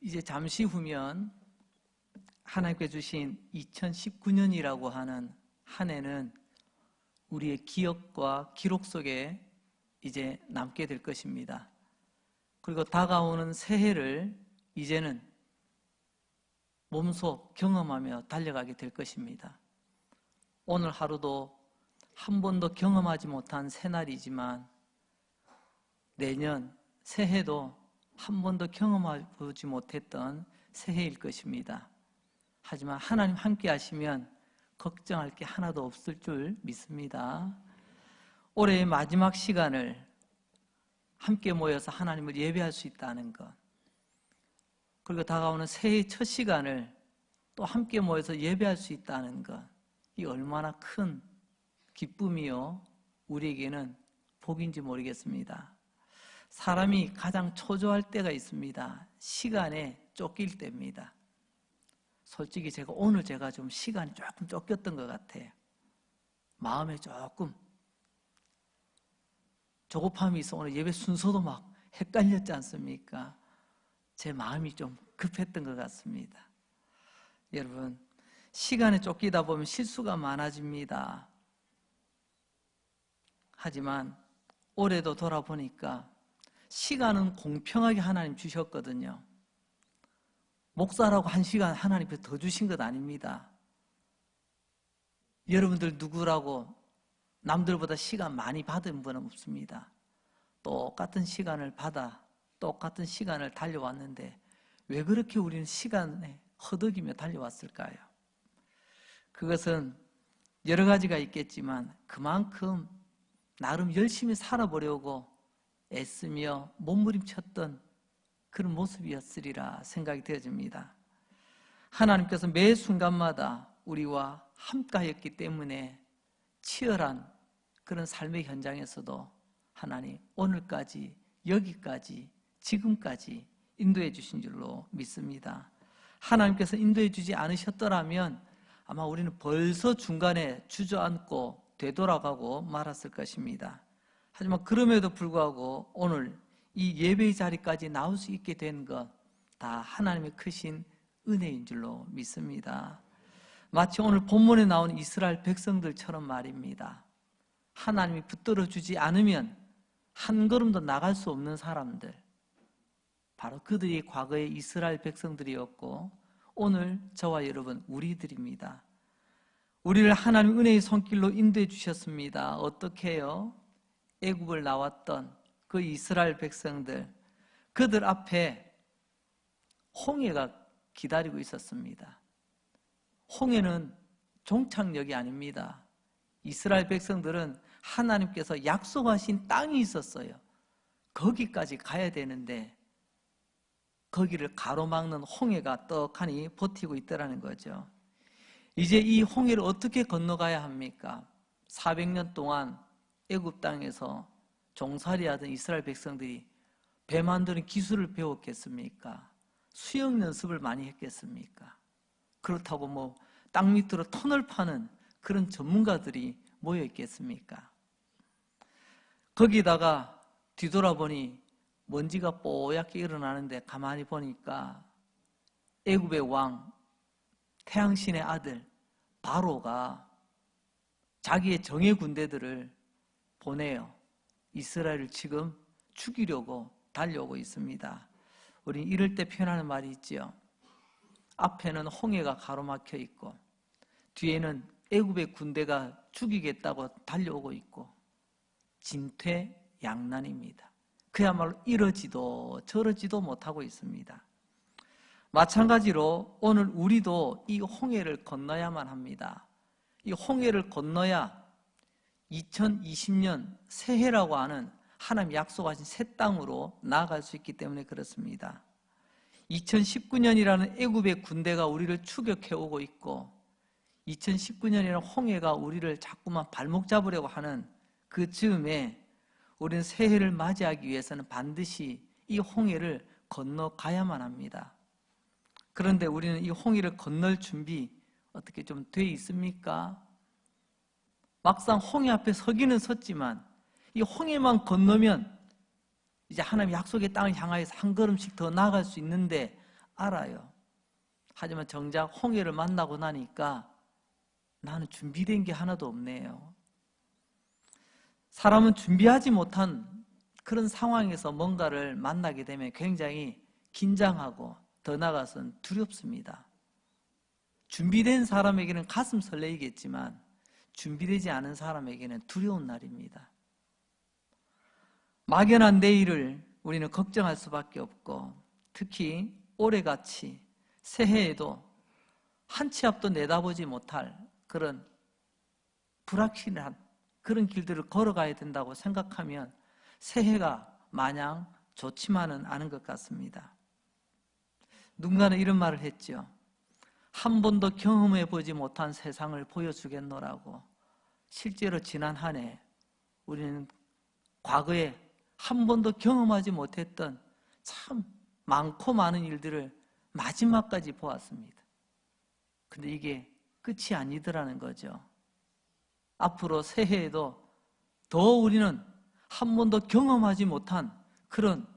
이제 잠시 후면 하나님께 주신 2019년이라고 하는 한 해는 우리의 기억과 기록 속에 이제 남게 될 것입니다. 그리고 다가오는 새해를 이제는 몸소 경험하며 달려가게 될 것입니다. 오늘 하루도 한 번도 경험하지 못한 새날이지만 내년 새해도 한 번도 경험하지 못했던 새해일 것입니다. 하지만 하나님 함께 하시면 걱정할 게 하나도 없을 줄 믿습니다. 올해의 마지막 시간을 함께 모여서 하나님을 예배할 수 있다는 것, 그리고 다가오는 새해의 첫 시간을 또 함께 모여서 예배할 수 있다는 것, 이 얼마나 큰 기쁨이요 우리에게는 복인지 모르겠습니다. 사람이 가장 초조할 때가 있습니다. 시간에 쫓길 때입니다. 솔직히 오늘 제가 좀 시간이 조금 쫓겼던 것 같아요. 마음에 조금 조급함이 있어. 오늘 예배 순서도 막 헷갈렸지 않습니까? 제 마음이 좀 급했던 것 같습니다. 여러분, 시간에 쫓기다 보면 실수가 많아집니다. 하지만 올해도 돌아보니까 시간은 공평하게 하나님 주셨거든요. 목사라고 한 시간 하나님께서 더 주신 것 아닙니다. 여러분들 누구라고 남들보다 시간 많이 받은 분은 없습니다. 똑같은 시간을 받아 똑같은 시간을 달려왔는데 왜 그렇게 우리는 시간에 허덕이며 달려왔을까요? 그것은 여러 가지가 있겠지만 그만큼 나름 열심히 살아보려고 애쓰며 몸부림쳤던 그런 모습이었으리라 생각이 되어집니다. 하나님께서 매 순간마다 우리와 함께하였기 때문에 치열한 그런 삶의 현장에서도 하나님 오늘까지 여기까지 지금까지 인도해 주신 줄로 믿습니다. 하나님께서 인도해 주지 않으셨더라면 아마 우리는 벌써 중간에 주저앉고 되돌아가고 말았을 것입니다. 하지만 그럼에도 불구하고 오늘 이 예배의 자리까지 나올 수 있게 된 것 다 하나님의 크신 은혜인 줄로 믿습니다. 마치 오늘 본문에 나온 이스라엘 백성들처럼 말입니다. 하나님이 붙들어 주지 않으면 한 걸음도 나갈 수 없는 사람들, 바로 그들이 과거의 이스라엘 백성들이었고 오늘 저와 여러분 우리들입니다. 우리를 하나님 은혜의 손길로 인도해 주셨습니다. 어떻게 해요? 애굽을 나왔던 그 이스라엘 백성들, 그들 앞에 홍해가 기다리고 있었습니다. 홍해는 종착역이 아닙니다. 이스라엘 백성들은 하나님께서 약속하신 땅이 있었어요. 거기까지 가야 되는데 거기를 가로막는 홍해가 떡하니 버티고 있더라는 거죠. 이제 이 홍해를 어떻게 건너가야 합니까? 400년 동안 애굽 땅에서 종살이하던 이스라엘 백성들이 배 만드는 기술을 배웠겠습니까? 수영 연습을 많이 했겠습니까? 그렇다고 땅 밑으로 터널 파는 그런 전문가들이 모여 있겠습니까? 거기다가 뒤돌아보니 먼지가 뽀얗게 일어나는데 가만히 보니까 애굽의 왕 태양신의 아들 바로가 자기의 정예 군대들을 보내요. 이스라엘을 지금 죽이려고 달려오고 있습니다. 우리는 이럴 때 표현하는 말이 있죠. 앞에는 홍해가 가로막혀 있고 뒤에는 애굽의 군대가 죽이겠다고 달려오고 있고 진퇴양난입니다. 그야말로 이러지도 저러지도 못하고 있습니다. 마찬가지로 오늘 우리도 이 홍해를 건너야만 합니다. 이 홍해를 건너야 2020년 새해라고 하는 하나님 약속하신 새 땅으로 나아갈 수 있기 때문에 그렇습니다. 2019년이라는 애굽의 군대가 우리를 추격해오고 있고 2019년이라는 홍해가 우리를 자꾸만 발목 잡으려고 하는 그 즈음에 우리는 새해를 맞이하기 위해서는 반드시 이 홍해를 건너가야만 합니다. 그런데 우리는 이 홍해를 건널 준비 어떻게 좀 돼 있습니까? 막상 홍해 앞에 서기는 섰지만 이 홍해만 건너면 이제 하나님 약속의 땅을 향하여서 한 걸음씩 더 나아갈 수 있는데 알아요. 하지만 정작 홍해를 만나고 나니까 나는 준비된 게 하나도 없네요. 사람은 준비하지 못한 그런 상황에서 뭔가를 만나게 되면 굉장히 긴장하고 더 나아가서는 두렵습니다. 준비된 사람에게는 가슴 설레이겠지만 준비되지 않은 사람에게는 두려운 날입니다. 막연한 내일을 우리는 걱정할 수밖에 없고, 특히 올해같이 새해에도 한 치 앞도 내다보지 못할 그런 불확실한 그런 길들을 걸어가야 된다고 생각하면 새해가 마냥 좋지만은 않은 것 같습니다. 누군가는 이런 말을 했죠. 한 번도 경험해 보지 못한 세상을 보여주겠노라고. 실제로 지난 한 해 우리는 과거에 한 번도 경험하지 못했던 참 많고 많은 일들을 마지막까지 보았습니다. 근데 이게 끝이 아니더라는 거죠. 앞으로 새해에도 더 우리는 한 번도 경험하지 못한 그런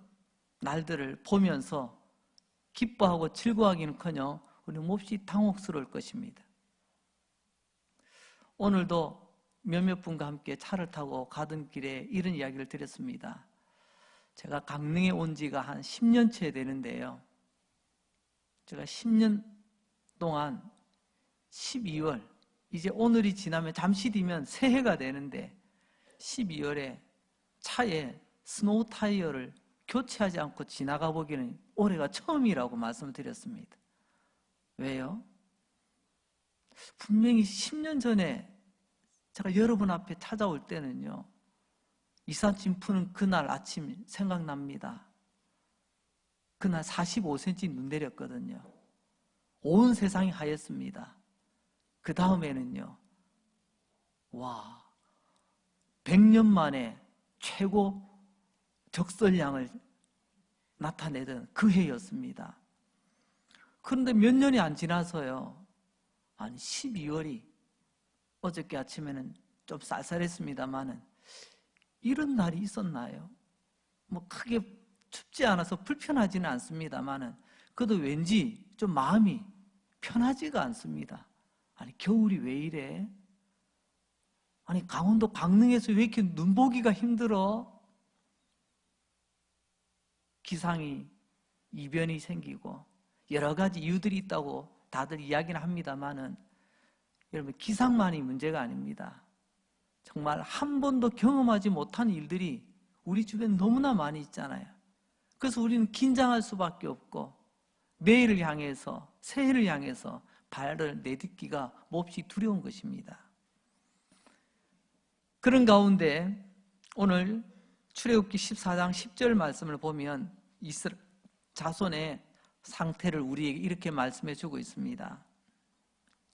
날들을 보면서 기뻐하고 즐거워하기는커녕 우리는 몹시 당혹스러울 것입니다. 오늘도 몇몇 분과 함께 차를 타고 가던 길에 이런 이야기를 드렸습니다. 제가 강릉에 온 지가 한 10년째 되는데요. 제가 10년 동안 12월, 이제 오늘이 지나면 잠시 뒤면 새해가 되는데 12월에 차에 스노우 타이어를 교체하지 않고 지나가 보기는 올해가 처음이라고 말씀을 드렸습니다. 왜요? 분명히 10년 전에 제가 여러분 앞에 찾아올 때는요, 이삿짐 푸는 그날 아침 생각납니다. 그날 45cm 눈 내렸거든요. 온 세상이 하였습니다. 그 다음에는요, 와, 100년 만에 최고 적설량을 나타내던 그 해였습니다. 그런데 몇 년이 안 지나서요, 아니 12월이 어저께 아침에는 좀 쌀쌀했습니다만은 이런 날이 있었나요? 뭐 크게 춥지 않아서 불편하지는 않습니다만은 그래도 왠지 좀 마음이 편하지가 않습니다. 아니 겨울이 왜 이래? 아니 강원도 강릉에서 왜 이렇게 눈 보기가 힘들어? 기상이 이변이 생기고 여러 가지 이유들이 있다고 다들 이야기는 합니다만은 여러분 기상만이 문제가 아닙니다. 정말 한 번도 경험하지 못한 일들이 우리 주변에 너무나 많이 있잖아요. 그래서 우리는 긴장할 수밖에 없고 내일을 향해서 새해를 향해서 발을 내딛기가 몹시 두려운 것입니다. 그런 가운데 오늘 출애굽기 14장 10절 말씀을 보면 이스라엘 자손의 상태를 우리에게 이렇게 말씀해 주고 있습니다.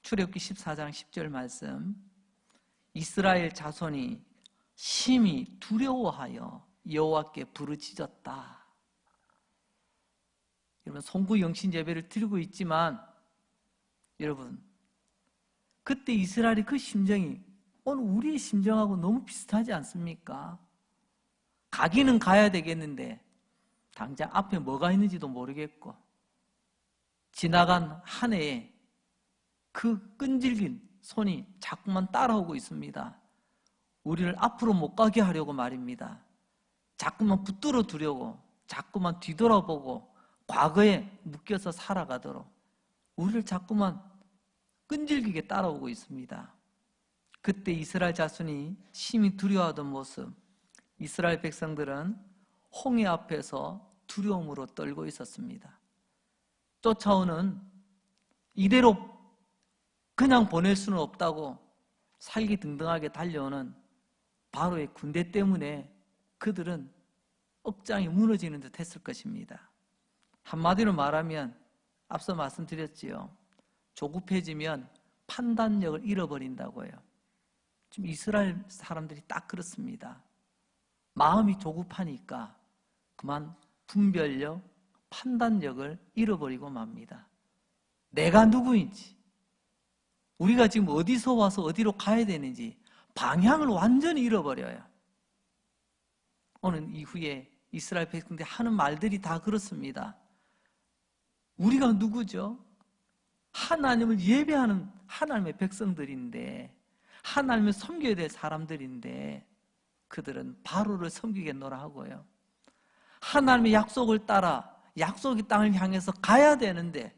출애굽기 14장 10절 말씀, 이스라엘 자손이 심히 두려워하여 여호와께 부르짖었다. 여러분 송구 영신 예배를 드리고 있지만 여러분 그때 이스라엘의 그 심정이 오늘 우리의 심정하고 너무 비슷하지 않습니까? 가기는 가야 되겠는데 당장 앞에 뭐가 있는지도 모르겠고 지나간 한 해에 그 끈질긴 손이 자꾸만 따라오고 있습니다. 우리를 앞으로 못 가게 하려고 말입니다. 자꾸만 붙들어 두려고, 자꾸만 뒤돌아보고 과거에 묶여서 살아가도록 우리를 자꾸만 끈질기게 따라오고 있습니다. 그때 이스라엘 자손이 심히 두려워하던 모습, 이스라엘 백성들은 홍해 앞에서 두려움으로 떨고 있었습니다. 쫓아오는 이대로 그냥 보낼 수는 없다고 살기등등하게 달려오는 바로의 군대 때문에 그들은 억장이 무너지는 듯 했을 것입니다. 한마디로 말하면 앞서 말씀드렸지요. 조급해지면 판단력을 잃어버린다고요. 지금 이스라엘 사람들이 딱 그렇습니다. 마음이 조급하니까 그만 분별력, 판단력을 잃어버리고 맙니다. 내가 누구인지, 우리가 지금 어디서 와서 어디로 가야 되는지 방향을 완전히 잃어버려요. 오늘 이후에 이스라엘 백성들이 하는 말들이 다 그렇습니다. 우리가 누구죠? 하나님을 예배하는 하나님의 백성들인데, 하나님을 섬겨야 될 사람들인데, 그들은 바로를 섬기겠노라 하고요. 하나님의 약속을 따라 약속의 땅을 향해서 가야 되는데,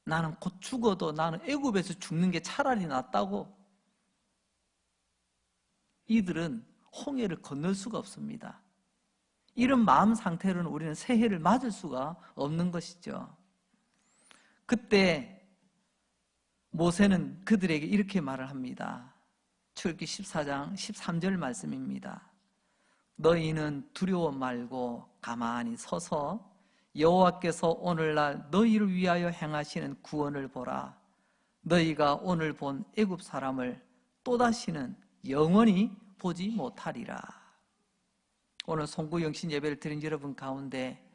나는 곧 죽어도 나는 애굽에서 죽는 게 차라리 낫다고. 이들은 홍해를 건널 수가 없습니다. 이런 마음 상태로는 우리는 새해를 맞을 수가 없는 것이죠. 그때 모세는 그들에게 이렇게 말을 합니다. 출애굽기 14장 13절 말씀입니다. 너희는 두려워 말고 가만히 서서 여호와께서 오늘날 너희를 위하여 행하시는 구원을 보라. 너희가 오늘 본 애굽 사람을 또다시는 영원히 보지 못하리라. 오늘 송구영신 예배를 드린 여러분 가운데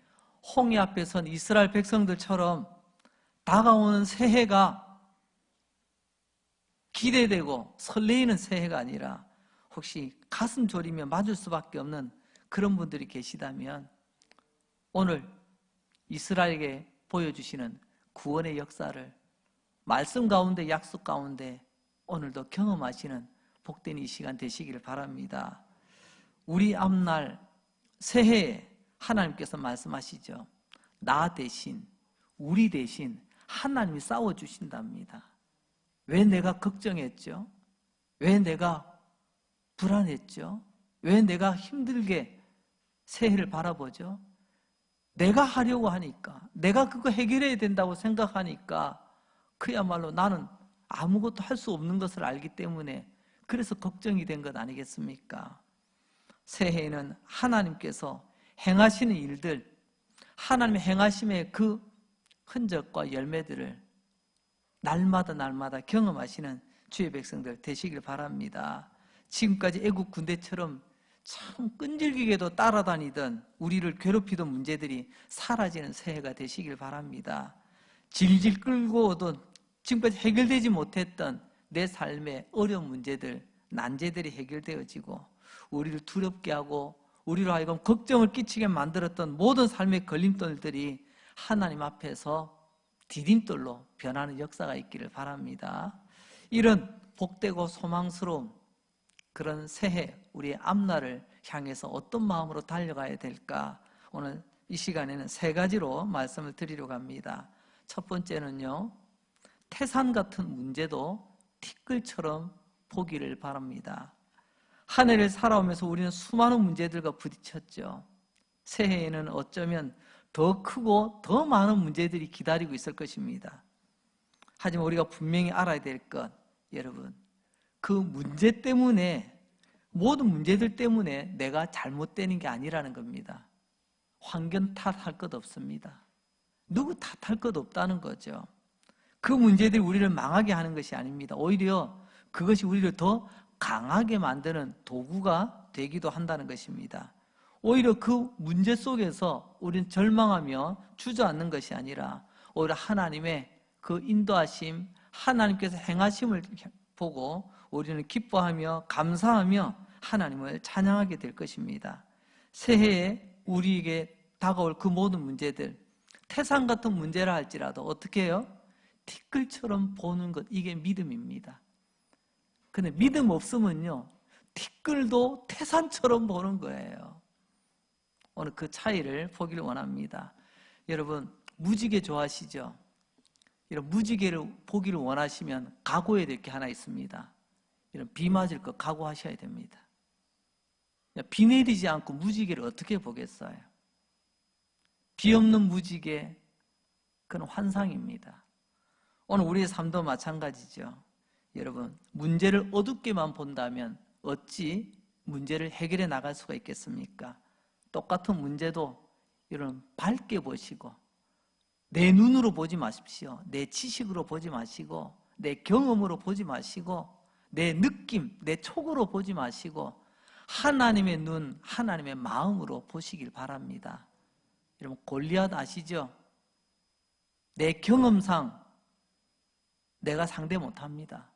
홍해 앞에 선 이스라엘 백성들처럼 다가오는 새해가 기대되고 설레이는 새해가 아니라 혹시 가슴 졸이며 맞을 수밖에 없는 그런 분들이 계시다면 오늘 이스라엘에게 보여주시는 구원의 역사를 말씀 가운데 약속 가운데 오늘도 경험하시는 복된 이 시간 되시기를 바랍니다. 우리 앞날 새해에 하나님께서 말씀하시죠. 나 대신, 우리 대신 하나님이 싸워주신답니다. 왜 내가 걱정했죠? 왜 내가 불안했죠? 왜 내가 힘들게 새해를 바라보죠? 내가 하려고 하니까, 내가 그거 해결해야 된다고 생각하니까 그야말로 나는 아무것도 할 수 없는 것을 알기 때문에 그래서 걱정이 된 것 아니겠습니까? 새해에는 하나님께서 행하시는 일들, 하나님의 행하심의 그 흔적과 열매들을 날마다 경험하시는 주의 백성들 되시길 바랍니다. 지금까지 애국 군대처럼 참 끈질기게도 따라다니던 우리를 괴롭히던 문제들이 사라지는 새해가 되시길 바랍니다. 질질 끌고 오던 지금까지 해결되지 못했던 내 삶의 어려운 문제들, 난제들이 해결되어지고 우리를 두렵게 하고 우리로 하여금 걱정을 끼치게 만들었던 모든 삶의 걸림돌들이 하나님 앞에서 디딤돌로 변하는 역사가 있기를 바랍니다. 이런 복되고 소망스러운 그런 새해, 우리의 앞날을 향해서 어떤 마음으로 달려가야 될까? 오늘 이 시간에는 세 가지로 말씀을 드리려고 합니다. 첫 번째는요, 태산 같은 문제도 티끌처럼 보기를 바랍니다. 한 해를 살아오면서 우리는 수많은 문제들과 부딪혔죠. 새해에는 어쩌면 더 크고 더 많은 문제들이 기다리고 있을 것입니다. 하지만 우리가 분명히 알아야 될 것, 여러분, 그 문제 때문에, 모든 문제들 때문에 내가 잘못되는 게 아니라는 겁니다. 환경 탓할 것 없습니다. 누구 탓할 것 없다는 거죠. 그 문제들이 우리를 망하게 하는 것이 아닙니다. 오히려 그것이 우리를 더 강하게 만드는 도구가 되기도 한다는 것입니다. 오히려 그 문제 속에서 우리는 절망하며 주저앉는 것이 아니라 오히려 하나님의 그 인도하심, 하나님께서 행하심을 보고 우리는 기뻐하며 감사하며 하나님을 찬양하게 될 것입니다. 새해에 우리에게 다가올 그 모든 문제들, 태산 같은 문제라 할지라도 어떻게 해요? 티끌처럼 보는 것, 이게 믿음입니다. 근데 믿음 없으면요, 티끌도 태산처럼 보는 거예요. 오늘 그 차이를 보기를 원합니다. 여러분, 무지개 좋아하시죠? 이런 무지개를 보기를 원하시면 각오해야 될 게 하나 있습니다. 이런 비 맞을 거 각오하셔야 됩니다. 비 내리지 않고 무지개를 어떻게 보겠어요? 비 없는 무지개, 그건 환상입니다. 오늘 우리의 삶도 마찬가지죠. 여러분, 문제를 어둡게만 본다면 어찌 문제를 해결해 나갈 수가 있겠습니까? 똑같은 문제도 여러분 밝게 보시고 내 눈으로 보지 마십시오. 내 지식으로 보지 마시고 내 경험으로 보지 마시고 내 느낌, 내 촉으로 보지 마시고 하나님의 눈, 하나님의 마음으로 보시길 바랍니다. 여러분, 골리앗 아시죠? 내 경험상 내가 상대 못합니다.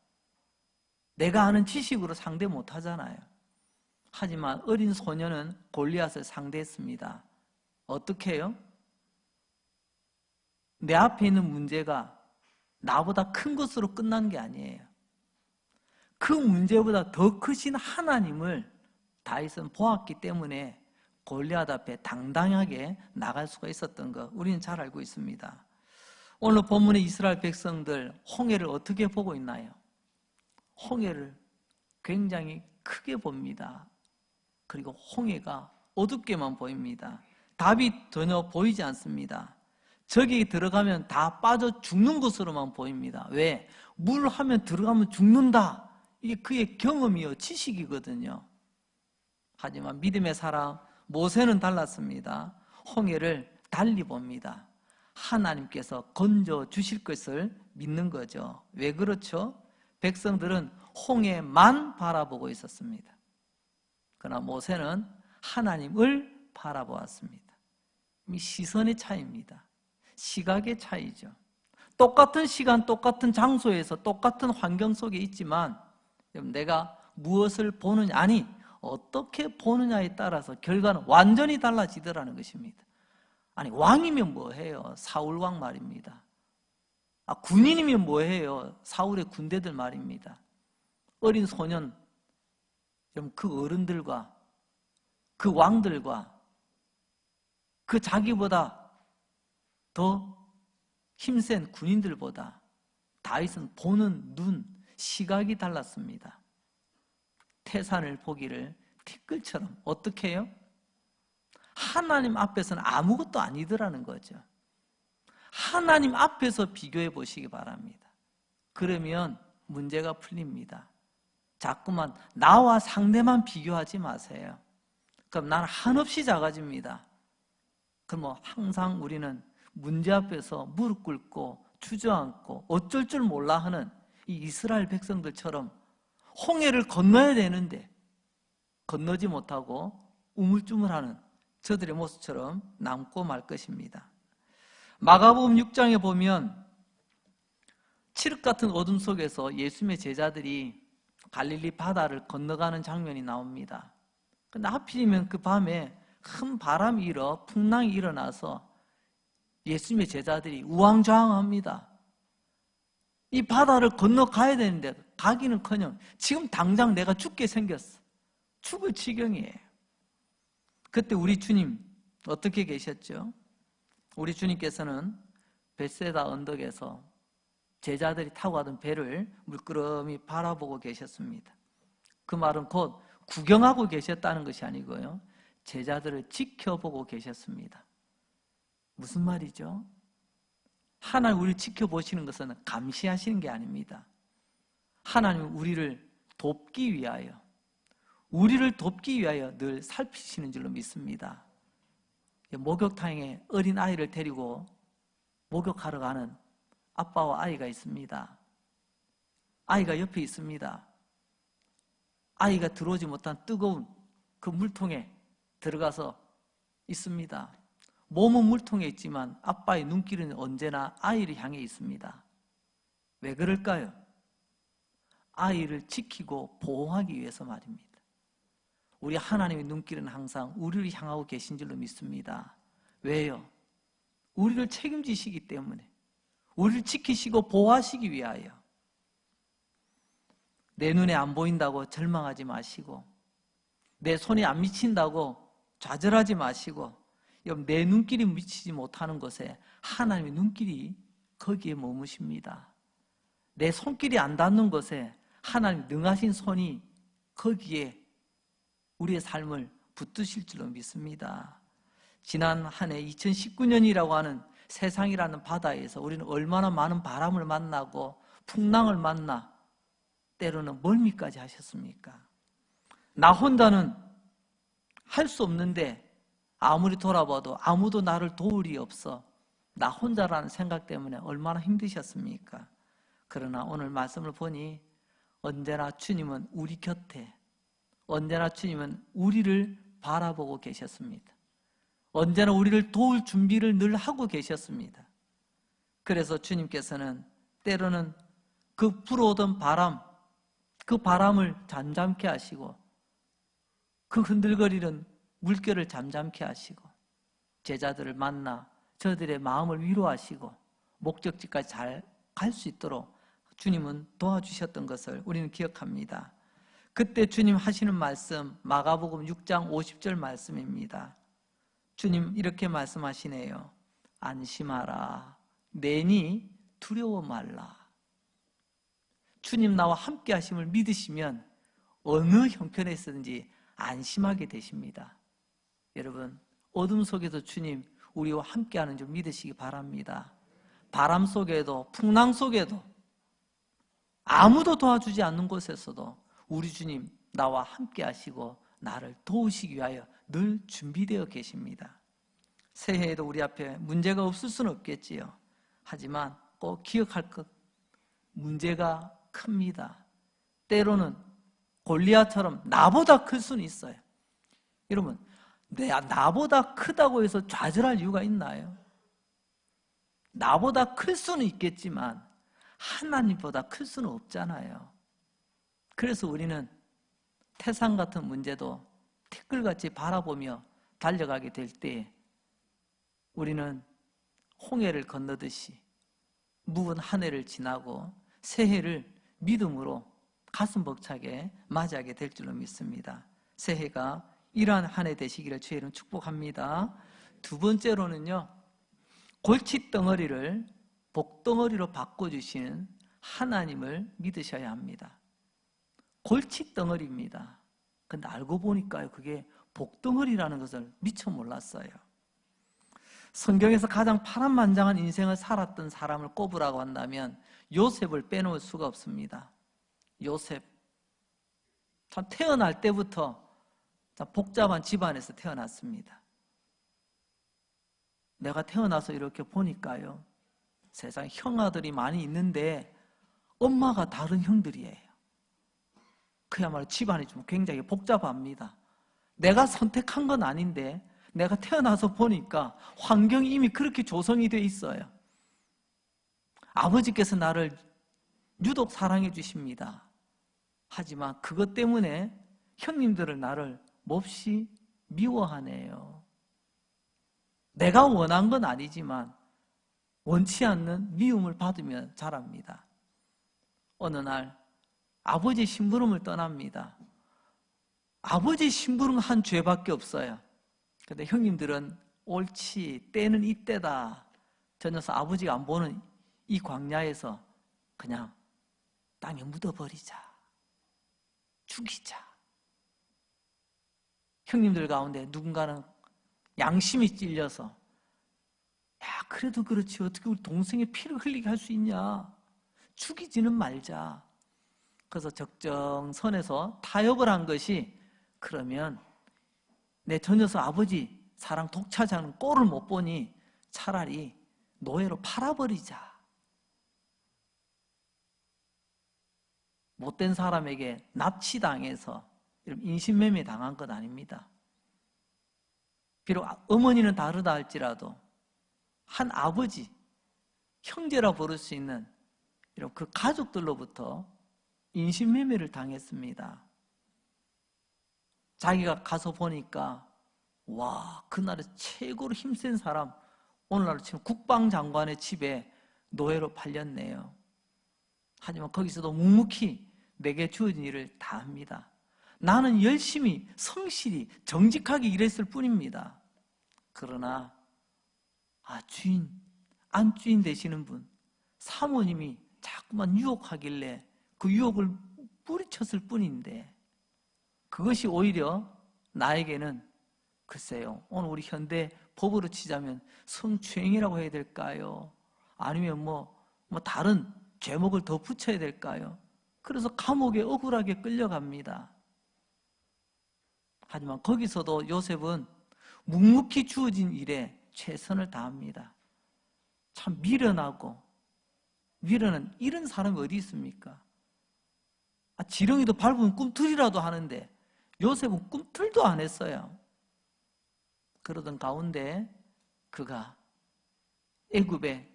내가 아는 지식으로 상대 못하잖아요. 하지만 어린 소녀는 골리앗을 상대했습니다. 어떻게 해요? 내 앞에 있는 문제가 나보다 큰 것으로 끝난 게 아니에요. 그 문제보다 더 크신 하나님을 다윗은 보았기 때문에 골리앗 앞에 당당하게 나갈 수가 있었던 거 우리는 잘 알고 있습니다. 오늘 본문의 이스라엘 백성들 홍해를 어떻게 보고 있나요? 홍해를 굉장히 크게 봅니다. 그리고 홍해가 어둡게만 보입니다. 답이 전혀 보이지 않습니다. 저기 들어가면 다 빠져 죽는 것으로만 보입니다. 왜? 물 하면 들어가면 죽는다. 이게 그의 경험이요, 지식이거든요. 하지만 믿음의 사람 모세는 달랐습니다. 홍해를 달리 봅니다. 하나님께서 건져 주실 것을 믿는 거죠. 왜 그렇죠? 백성들은 홍해만 바라보고 있었습니다. 그러나 모세는 하나님을 바라보았습니다. 이 시선의 차이입니다. 시각의 차이죠. 똑같은 시간, 똑같은 장소에서 똑같은 환경 속에 있지만 내가 무엇을 보느냐, 아니 어떻게 보느냐에 따라서 결과는 완전히 달라지더라는 것입니다. 아니 왕이면 뭐해요? 사울왕 말입니다. 군인이면 뭐해요? 사울의 군대들 말입니다. 어린 소년, 그 어른들과 그 왕들과 그 자기보다 더 힘센 군인들보다 다윗은 보는 눈, 시각이 달랐습니다. 태산을 보기를 티끌처럼 어떻게 해요? 하나님 앞에서는 아무것도 아니더라는 거죠. 하나님 앞에서 비교해 보시기 바랍니다. 그러면 문제가 풀립니다. 자꾸만 나와 상대만 비교하지 마세요. 그럼 나는 한없이 작아집니다. 그럼 항상 우리는 문제 앞에서 무릎 꿇고 주저앉고 어쩔 줄 몰라 하는 이 이스라엘 백성들처럼 홍해를 건너야 되는데 건너지 못하고 우물쭈물하는 저들의 모습처럼 남고 말 것입니다. 마가복음 6장에 보면 칠흑 같은 어둠 속에서 예수님의 제자들이 갈릴리 바다를 건너가는 장면이 나옵니다. 근데 하필이면 그 밤에 큰 바람이 일어 풍랑이 일어나서 예수님의 제자들이 우왕좌왕합니다. 이 바다를 건너가야 되는데 가기는커녕 지금 당장 내가 죽게 생겼어. 죽을 지경이에요. 그때 우리 주님 어떻게 계셨죠? 우리 주님께서는 벳세다 언덕에서 제자들이 타고 가던 배를 물끄러미 바라보고 계셨습니다. 그 말은 곧 구경하고 계셨다는 것이 아니고요, 제자들을 지켜보고 계셨습니다. 무슨 말이죠? 하나님 우리를 지켜보시는 것은 감시하시는 게 아닙니다. 하나님은 우리를 돕기 위하여 늘 살피시는 줄로 믿습니다. 목욕탕에 어린 아이를 데리고 목욕하러 가는 아빠와 아이가 있습니다. 아이가 옆에 있습니다. 아이가 들어오지 못한 뜨거운 그 물통에 들어가서 있습니다. 몸은 물통에 있지만 아빠의 눈길은 언제나 아이를 향해 있습니다. 왜 그럴까요? 아이를 지키고 보호하기 위해서 말입니다. 우리 하나님의 눈길은 항상 우리를 향하고 계신 줄로 믿습니다. 왜요? 우리를 책임지시기 때문에, 우리를 지키시고 보호하시기 위하여. 내 눈에 안 보인다고 절망하지 마시고, 내 손이 안 미친다고 좌절하지 마시고, 내 눈길이 미치지 못하는 곳에 하나님의 눈길이 거기에 머무십니다. 내 손길이 안 닿는 곳에 하나님 능하신 손이 거기에 우리의 삶을 붙드실 줄로 믿습니다. 지난 한 해 2019년이라고 하는 세상이라는 바다에서 우리는 얼마나 많은 바람을 만나고 풍랑을 만나 때로는 멀미까지 하셨습니까? 나 혼자는 할 수 없는데 아무리 돌아봐도 아무도 나를 도울 리 없어, 나 혼자라는 생각 때문에 얼마나 힘드셨습니까? 그러나 오늘 말씀을 보니 언제나 주님은 우리 곁에, 언제나 주님은 우리를 바라보고 계셨습니다. 언제나 우리를 도울 준비를 늘 하고 계셨습니다. 그래서 주님께서는 때로는 그 불어오던 바람, 그 바람을 잠잠케 하시고 그 흔들거리는 물결을 잠잠케 하시고 제자들을 만나 저들의 마음을 위로하시고 목적지까지 잘 갈 수 있도록 주님은 도와주셨던 것을 우리는 기억합니다. 그때 주님 하시는 말씀 마가복음 6장 50절 말씀입니다. 주님 이렇게 말씀하시네요. 안심하라. 내니 두려워 말라. 주님 나와 함께 하심을 믿으시면 어느 형편에 있든지 안심하게 되십니다. 여러분, 어둠 속에서 주님 우리와 함께하는 줄 믿으시기 바랍니다. 바람 속에도 풍랑 속에도 아무도 도와주지 않는 곳에서도 우리 주님 나와 함께 하시고 나를 도우시기 위하여 늘 준비되어 계십니다. 새해에도 우리 앞에 문제가 없을 수는 없겠지요. 하지만 꼭 기억할 것, 문제가 큽니다. 때로는 골리앗처럼 나보다 클 수는 있어요. 여러분, 나보다 크다고 해서 좌절할 이유가 있나요? 나보다 클 수는 있겠지만 하나님보다 클 수는 없잖아요. 그래서 우리는 태산 같은 문제도 티끌같이 바라보며 달려가게 될 때 우리는 홍해를 건너듯이 묵은 한 해를 지나고 새해를 믿음으로 가슴 벅차게 맞이하게 될 줄로 믿습니다. 새해가 이러한 한 해 되시기를 주의 이름 축복합니다. 두 번째로는요, 골칫덩어리를 복덩어리로 바꿔주시는 하나님을 믿으셔야 합니다. 골칫덩어리입니다. 근데 알고 보니까요, 그게 복덩어리라는 것을 미처 몰랐어요. 성경에서 가장 파란만장한 인생을 살았던 사람을 꼽으라고 한다면 요셉을 빼놓을 수가 없습니다. 요셉, 참 태어날 때부터 참 복잡한 집안에서 태어났습니다. 내가 태어나서 이렇게 보니까요, 세상에 형아들이 많이 있는데 엄마가 다른 형들이에요. 그야말로 집안이 좀 굉장히 복잡합니다. 내가 선택한 건 아닌데 내가 태어나서 보니까 환경이 이미 그렇게 조성이 돼 있어요. 아버지께서 나를 유독 사랑해 주십니다. 하지만 그것 때문에 형님들을 나를 몹시 미워하네요. 내가 원한 건 아니지만 원치 않는 미움을 받으며 자랍니다. 어느 날 아버지 심부름을 떠납니다. 아버지 심부름 한 죄밖에 없어요. 근데 형님들은 옳지, 때는 이때다. 저 녀석 아버지가 안 보는 이 광야에서 그냥 땅에 묻어버리자. 죽이자. 형님들 가운데 누군가는 양심이 찔려서, 야, 그래도 그렇지. 어떻게 우리 동생의 피를 흘리게 할 수 있냐. 죽이지는 말자. 그래서 적정선에서 타협을 한 것이, 그러면 내 저 녀석 아버지 사랑 독차지하는 꼴을 못 보니 차라리 노예로 팔아버리자. 못된 사람에게 납치당해서 인신매매 당한 것 아닙니다. 비록 어머니는 다르다 할지라도 한 아버지, 형제라 부를 수 있는 이런 그 가족들로부터 인신매매를 당했습니다. 자기가 가서 보니까 와, 그날에 최고로 힘센 사람, 오늘날로 치면 국방장관의 집에 노예로 팔렸네요. 하지만 거기서도 묵묵히 내게 주어진 일을 다 합니다. 나는 열심히 성실히 정직하게 일했을 뿐입니다. 그러나 주인, 안주인 되시는 분, 사모님이 자꾸만 유혹하길래 그 유혹을 뿌리쳤을 뿐인데, 그것이 오히려 나에게는 글쎄요, 오늘 우리 현대 법으로 치자면 성추행이라고 해야 될까요? 아니면 뭐 다른 죄목을 더 붙여야 될까요? 그래서 감옥에 억울하게 끌려갑니다. 하지만 거기서도 요셉은 묵묵히 주어진 일에 최선을 다합니다. 참 미련하고, 미련은 이런 사람이 어디 있습니까? 지렁이도 밟으면 꿈틀이라도 하는데 요셉은 꿈틀도 안 했어요. 그러던 가운데 그가 애굽의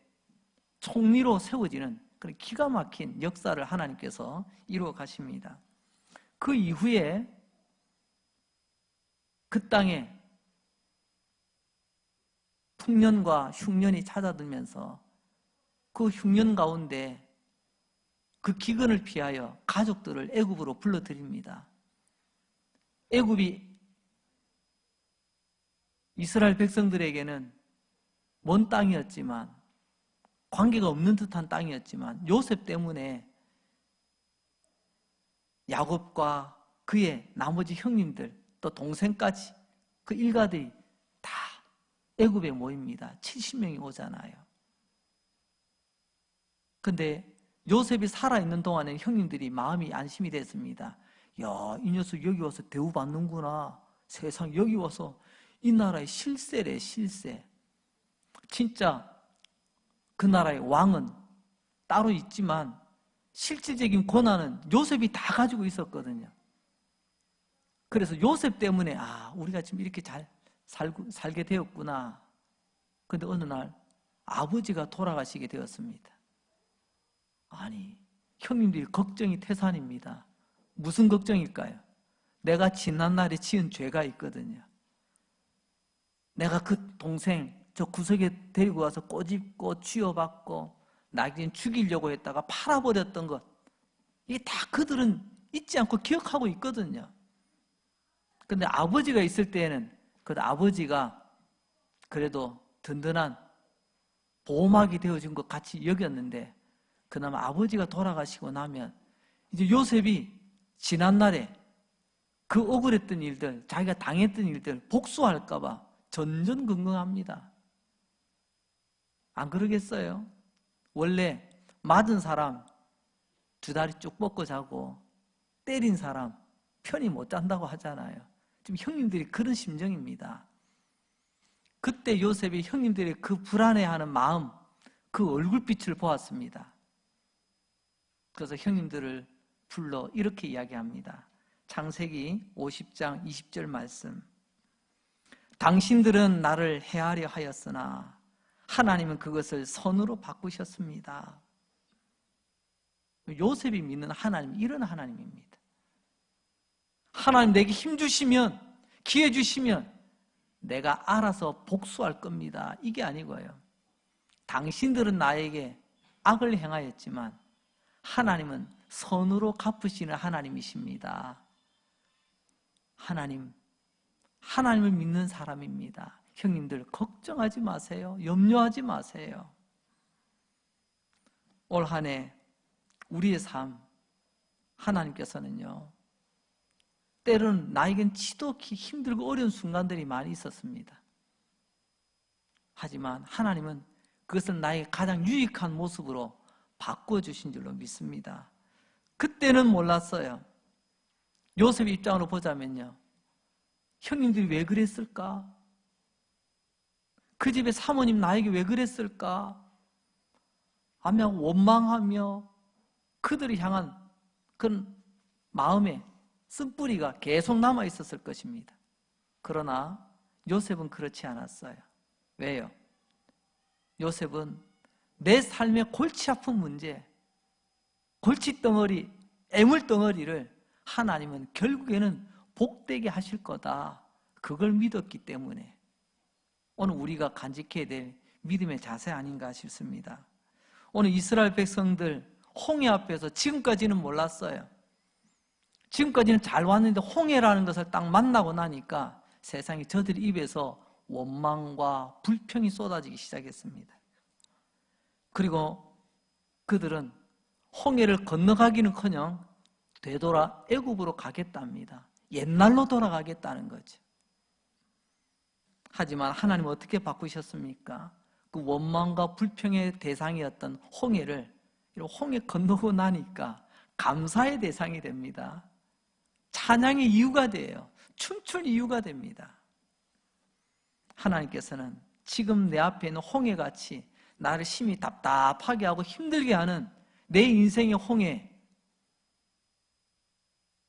총리로 세워지는 그런 기가 막힌 역사를 하나님께서 이루어 가십니다. 그 이후에 그 땅에 풍년과 흉년이 찾아들면서 그 흉년 가운데 그 기근을 피하여 가족들을 애굽으로 불러들입니다. 애굽이 이스라엘 백성들에게는 먼 땅이었지만, 관계가 없는 듯한 땅이었지만, 요셉 때문에 야곱과 그의 나머지 형님들, 또 동생까지 그 일가들이 다 애굽에 모입니다. 70명이 오잖아요. 근데 요셉이 살아있는 동안에 형님들이 마음이 안심이 됐습니다. 야, 이 녀석 여기 와서 대우받는구나. 세상 여기 와서 이 나라의 실세래, 실세. 진짜 그 나라의 왕은 따로 있지만 실질적인 권한은 요셉이 다 가지고 있었거든요. 그래서 요셉 때문에 우리가 지금 이렇게 잘 살게 되었구나. 근데 어느 날 아버지가 돌아가시게 되었습니다. 아니, 형님들이 걱정이 태산입니다. 무슨 걱정일까요? 내가 지난날에 지은 죄가 있거든요. 내가 그 동생 저 구석에 데리고 와서 꼬집고 쥐어박고 나중에 죽이려고 했다가 팔아버렸던 것, 이게 다 그들은 잊지 않고 기억하고 있거든요. 근데 아버지가 있을 때에는 그 아버지가 그래도 든든한 보호막이 되어준 것 같이 여겼는데, 그나마 아버지가 돌아가시고 나면 이제 요셉이 지난날에 그 억울했던 일들, 자기가 당했던 일들 복수할까 봐 전전긍긍합니다. 안 그러겠어요? 원래 맞은 사람 두 다리 쭉 뻗고 자고 때린 사람 편히 못 잔다고 하잖아요. 지금 형님들이 그런 심정입니다. 그때 요셉이 형님들의 그 불안해하는 마음, 그 얼굴빛을 보았습니다. 그래서 형님들을 불러 이렇게 이야기합니다. 창세기 50장 20절 말씀. 당신들은 나를 해하려 하였으나 하나님은 그것을 선으로 바꾸셨습니다. 요셉이 믿는 하나님, 이런 하나님입니다. 하나님 내게 힘 주시면, 기회 주시면 내가 알아서 복수할 겁니다. 이게 아니고요. 당신들은 나에게 악을 행하였지만 하나님은 선으로 갚으시는 하나님이십니다. 하나님을 믿는 사람입니다. 형님들 걱정하지 마세요. 염려하지 마세요. 올 한 해 우리의 삶, 하나님께서는요, 때로는 나에겐 지독히 힘들고 어려운 순간들이 많이 있었습니다. 하지만 하나님은 그것을 나에게 가장 유익한 모습으로 바꿔주신 줄로 믿습니다. 그때는 몰랐어요. 요셉의 입장으로 보자면요, 형님들이 왜 그랬을까? 그 집의 사모님 나에게 왜 그랬을까? 하며 원망하며 그들을 향한 그런 마음에 쓴뿌리가 계속 남아 있었을 것입니다. 그러나 요셉은 그렇지 않았어요. 왜요? 요셉은 내 삶의 골치 아픈 문제, 골칫덩어리, 애물덩어리를 하나님은 결국에는 복되게 하실 거다, 그걸 믿었기 때문에 오늘 우리가 간직해야 될 믿음의 자세 아닌가 싶습니다. 오늘 이스라엘 백성들 홍해 앞에서 지금까지는 몰랐어요. 지금까지는 잘 왔는데 홍해라는 것을 딱 만나고 나니까 세상에 저들 입에서 원망과 불평이 쏟아지기 시작했습니다. 그리고 그들은 홍해를 건너가기는커녕 되돌아 애굽으로 가겠답니다. 옛날로 돌아가겠다는 거죠. 하지만 하나님은 어떻게 바꾸셨습니까? 그 원망과 불평의 대상이었던 홍해를 홍해 건너고 나니까 감사의 대상이 됩니다. 찬양의 이유가 돼요. 춤출 이유가 됩니다. 하나님께서는 지금 내 앞에 있는 홍해같이 나를 심히 답답하게 하고 힘들게 하는 내 인생의 홍해,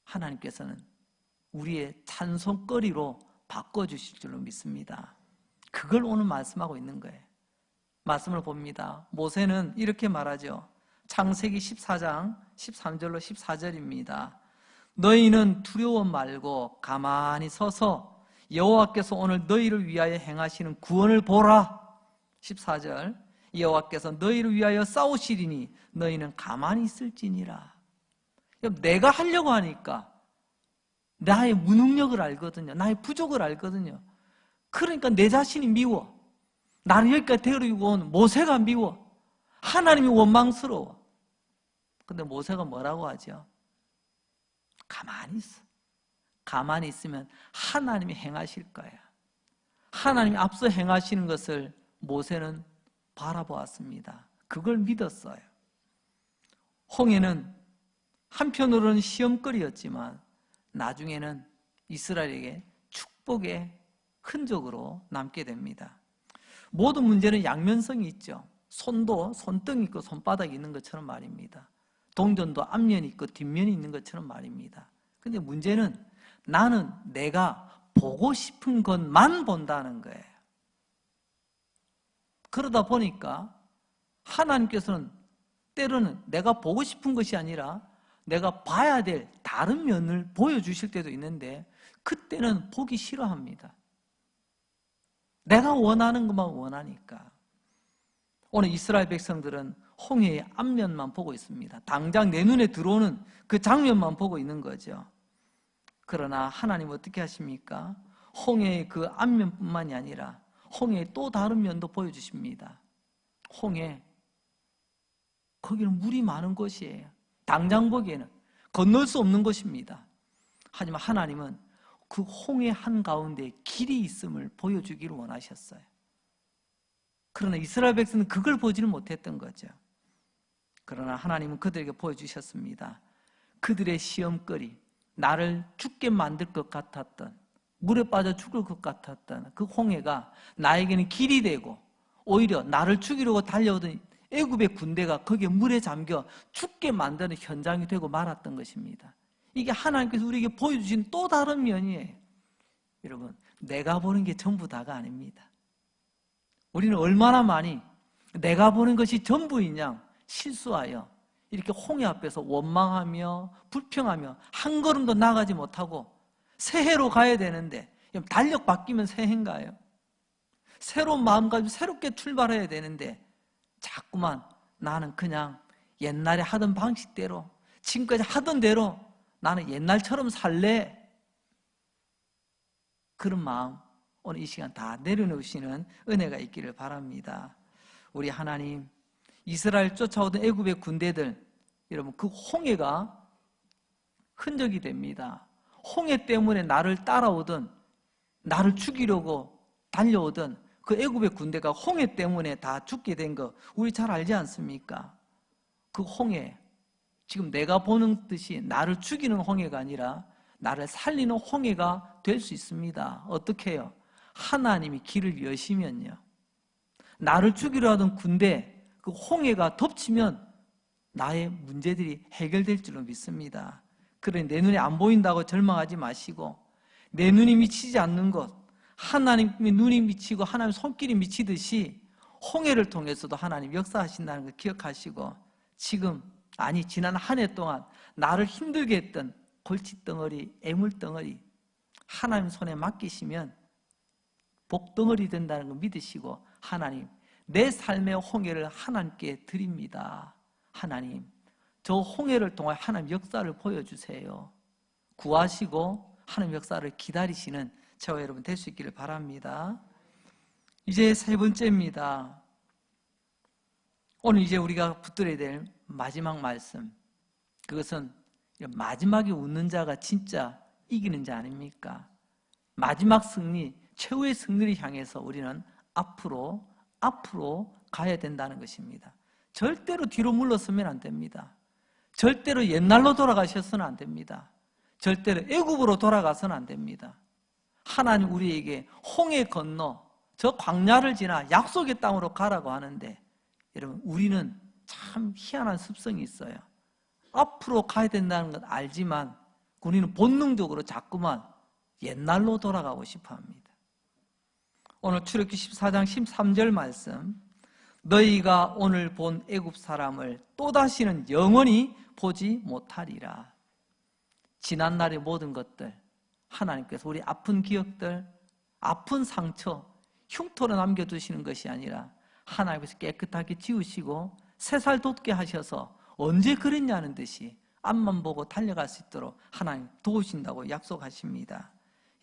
하나님께서는 우리의 찬송거리로 바꿔주실 줄로 믿습니다. 그걸 오늘 말씀하고 있는 거예요. 말씀을 봅니다. 모세는 이렇게 말하죠. 창세기 14장 13절로 14절입니다. 너희는 두려워 말고 가만히 서서 여호와께서 오늘 너희를 위하여 행하시는 구원을 보라. 14절. 여호와께서 너희를 위하여 싸우시리니 너희는 가만히 있을지니라. 내가 하려고 하니까 나의 무능력을 알거든요. 나의 부족을 알거든요. 그러니까 내 자신이 미워. 나를 여기까지 데리고 온 모세가 미워. 하나님이 원망스러워. 근데 모세가 뭐라고 하죠? 가만히 있어. 가만히 있으면 하나님이 행하실 거야. 하나님이 앞서 행하시는 것을 모세는 바라보았습니다. 그걸 믿었어요. 홍해는 한편으로는 시험거리였지만 나중에는 이스라엘에게 축복의 흔적으로 남게 됩니다. 모든 문제는 양면성이 있죠. 손도 손등이 있고 손바닥이 있는 것처럼 말입니다. 동전도 앞면이 있고 뒷면이 있는 것처럼 말입니다. 근데 문제는 나는 내가 보고 싶은 것만 본다는 거예요. 그러다 보니까 하나님께서는 때로는 내가 보고 싶은 것이 아니라 내가 봐야 될 다른 면을 보여주실 때도 있는데 그때는 보기 싫어합니다. 내가 원하는 것만 원하니까. 오늘 이스라엘 백성들은 홍해의 앞면만 보고 있습니다. 당장 내 눈에 들어오는 그 장면만 보고 있는 거죠. 그러나 하나님 어떻게 하십니까? 홍해의 그 앞면뿐만이 아니라 홍해의 또 다른 면도 보여주십니다. 홍해, 거기는 물이 많은 곳이에요. 당장 보기에는 건널 수 없는 곳입니다. 하지만 하나님은 그 홍해 한가운데 길이 있음을 보여주기를 원하셨어요. 그러나 이스라엘 백성은 그걸 보지를 못했던 거죠. 그러나 하나님은 그들에게 보여주셨습니다. 그들의 시험거리, 나를 죽게 만들 것 같았던, 물에 빠져 죽을 것 같았던 그 홍해가 나에게는 길이 되고 오히려 나를 죽이려고 달려오던 애굽의 군대가 거기에 물에 잠겨 죽게 만드는 현장이 되고 말았던 것입니다. 이게 하나님께서 우리에게 보여주신 또 다른 면이에요. 여러분, 내가 보는 게 전부 다가 아닙니다. 우리는 얼마나 많이 내가 보는 것이 전부인 양 실수하여 이렇게 홍해 앞에서 원망하며 불평하며 한 걸음도 나가지 못하고 새해로 가야 되는데 달력 바뀌면 새해인가요? 새로운 마음 가지고 새롭게 출발해야 되는데 자꾸만 나는 그냥 옛날에 하던 방식대로 지금까지 하던 대로 나는 옛날처럼 살래. 그런 마음 오늘 이 시간 다 내려놓으시는 은혜가 있기를 바랍니다. 우리 하나님, 이스라엘 쫓아오던 애굽의 군대들, 여러분 그 홍해가 흔적이 됩니다. 홍해 때문에 나를 따라오던, 나를 죽이려고 달려오던 그 애굽의 군대가 홍해 때문에 다 죽게 된 거 우리 잘 알지 않습니까? 그 홍해, 지금 내가 보는 듯이 나를 죽이는 홍해가 아니라 나를 살리는 홍해가 될 수 있습니다. 어떻게 해요? 하나님이 길을 여시면요, 나를 죽이려 하던 군대 그 홍해가 덮치면 나의 문제들이 해결될 줄로 믿습니다. 그러니 내 눈에 안 보인다고 절망하지 마시고 내 눈이 미치지 않는 것, 하나님의 눈이 미치고 하나님의 손길이 미치듯이 홍해를 통해서도 하나님 역사하신다는 걸 기억하시고 지금, 아니 지난 한 해 동안 나를 힘들게 했던 골칫덩어리, 애물덩어리 하나님 손에 맡기시면 복덩어리 된다는 걸 믿으시고 하나님, 내 삶의 홍해를 하나님께 드립니다. 하나님, 저 홍해를 통해 하나님 역사를 보여주세요. 구하시고 하나님 역사를 기다리시는 저와 여러분 될 수 있기를 바랍니다. 이제 세 번째입니다. 오늘 이제 우리가 붙들어야 될 마지막 말씀, 그것은 마지막에 웃는 자가 진짜 이기는 자 아닙니까? 마지막 승리, 최후의 승리를 향해서 우리는 앞으로 가야 된다는 것입니다. 절대로 뒤로 물러서면 안 됩니다. 절대로 옛날로 돌아가셔서는 안 됩니다. 절대로 애굽으로 돌아가서는 안 됩니다. 하나님 우리에게 홍해 건너 저 광야를 지나 약속의 땅으로 가라고 하는데 여러분, 우리는 참 희한한 습성이 있어요. 앞으로 가야 된다는 건 알지만 우리는 본능적으로 자꾸만 옛날로 돌아가고 싶어 합니다. 오늘 출애굽기 14장 13절 말씀, 너희가 오늘 본 애굽 사람을 또다시는 영원히 보지 못하리라. 지난날의 모든 것들, 하나님께서 우리 아픈 기억들, 아픈 상처, 흉터로 남겨두시는 것이 아니라 하나님께서 깨끗하게 지우시고 새살 돋게 하셔서 언제 그랬냐는 듯이 앞만 보고 달려갈 수 있도록 하나님 도우신다고 약속하십니다.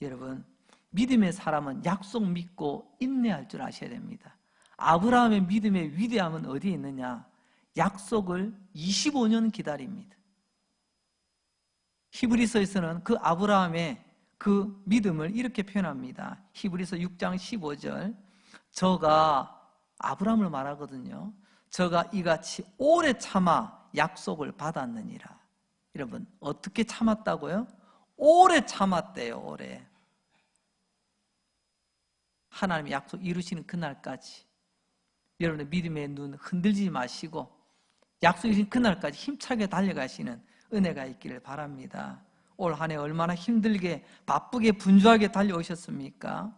여러분, 믿음의 사람은 약속 믿고 인내할 줄 아셔야 됩니다. 아브라함의 믿음의 위대함은 어디에 있느냐? 약속을 25년 기다립니다. 히브리서에서는 그 아브라함의 그 믿음을 이렇게 표현합니다. 히브리서 6장 15절, 저가 아브라함을 말하거든요. 저가 이같이 오래 참아 약속을 받았느니라. 여러분, 어떻게 참았다고요? 오래 참았대요. 오래. 하나님의 약속 이루시는 그날까지 여러분의 믿음의 눈 흔들지 마시고 약속 이루신 그날까지 힘차게 달려가시는 은혜가 있기를 바랍니다. 올 한 해 얼마나 힘들게 바쁘게 분주하게 달려오셨습니까?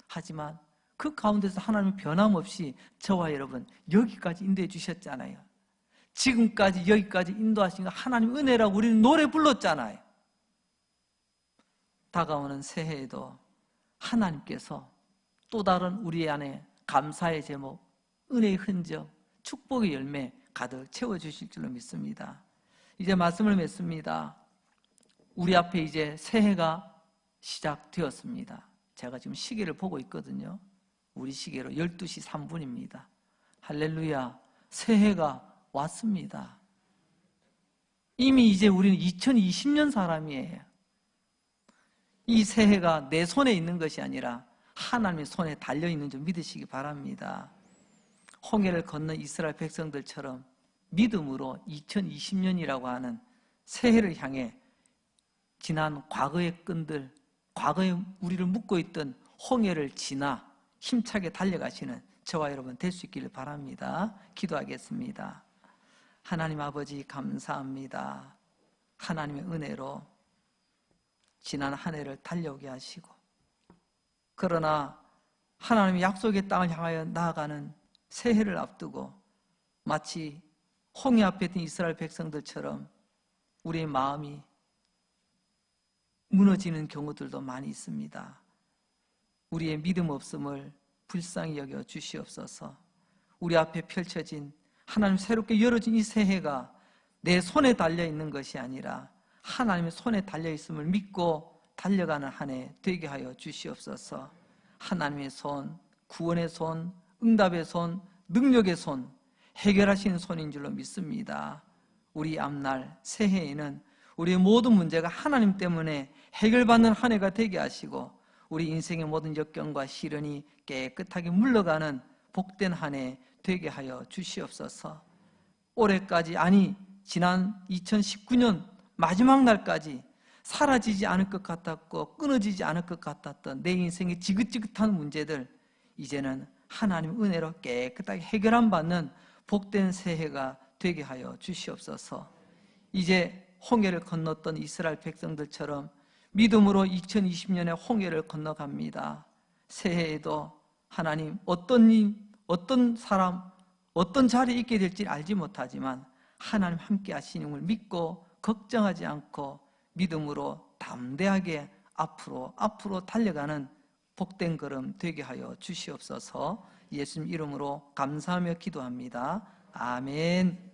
하지만 그 가운데서 하나님은 변함없이 저와 여러분 여기까지 인도해 주셨잖아요. 지금까지 여기까지 인도하신 하나님 은혜라고 우리는 노래 불렀잖아요. 다가오는 새해에도 하나님께서 또 다른 우리 안에 감사의 제목, 은혜의 흔적, 축복의 열매 가득 채워주실 줄로 믿습니다. 이제 말씀을 맺습니다. 우리 앞에 이제 새해가 시작되었습니다. 제가 지금 시계를 보고 있거든요. 우리 시계로 12시 3분입니다. 할렐루야, 새해가 왔습니다. 이미 이제 우리는 2020년 사람이에요. 이 새해가 내 손에 있는 것이 아니라 하나님의 손에 달려있는 줄 믿으시기 바랍니다. 홍해를 건넌 이스라엘 백성들처럼 믿음으로 2020년이라고 하는 새해를 향해 지난 과거의 끈들, 과거에 우리를 묶고 있던 홍해를 지나 힘차게 달려가시는 저와 여러분 될 수 있기를 바랍니다. 기도하겠습니다. 하나님 아버지 감사합니다. 하나님의 은혜로 지난 한 해를 달려오게 하시고, 그러나 하나님의 약속의 땅을 향하여 나아가는 새해를 앞두고 마치 홍해 앞에 있던 이스라엘 백성들처럼 우리의 마음이 무너지는 경우들도 많이 있습니다. 우리의 믿음 없음을 불쌍히 여겨 주시옵소서. 우리 앞에 펼쳐진 하나님 새롭게 열어진 이 새해가 내 손에 달려있는 것이 아니라 하나님의 손에 달려있음을 믿고 달려가는 한 해 되게 하여 주시옵소서. 하나님의 손, 구원의 손, 응답의 손, 능력의 손, 해결하시는 손인 줄로 믿습니다. 우리 앞날 새해에는 우리의 모든 문제가 하나님 때문에 해결받는 한 해가 되게 하시고 우리 인생의 모든 역경과 시련이 깨끗하게 물러가는 복된 한 해 되게 하여 주시옵소서. 올해까지, 아니 지난 2019년 마지막 날까지 사라지지 않을 것 같았고 끊어지지 않을 것 같았던 내 인생의 지긋지긋한 문제들, 이제는 하나님 은혜로 깨끗하게 해결함 받는 복된 새해가 되게 하여 주시옵소서. 이제 홍해를 건넜던 이스라엘 백성들처럼 믿음으로 2020년에 홍해를 건너갑니다. 새해에도 하나님 어떤 일, 어떤 사람, 어떤 자리에 있게 될지 알지 못하지만 하나님 함께 하시는 걸 믿고 걱정하지 않고 믿음으로 담대하게 앞으로 달려가는 복된 걸음 되게 하여 주시옵소서. 예수님 이름으로 감사하며 기도합니다. 아멘.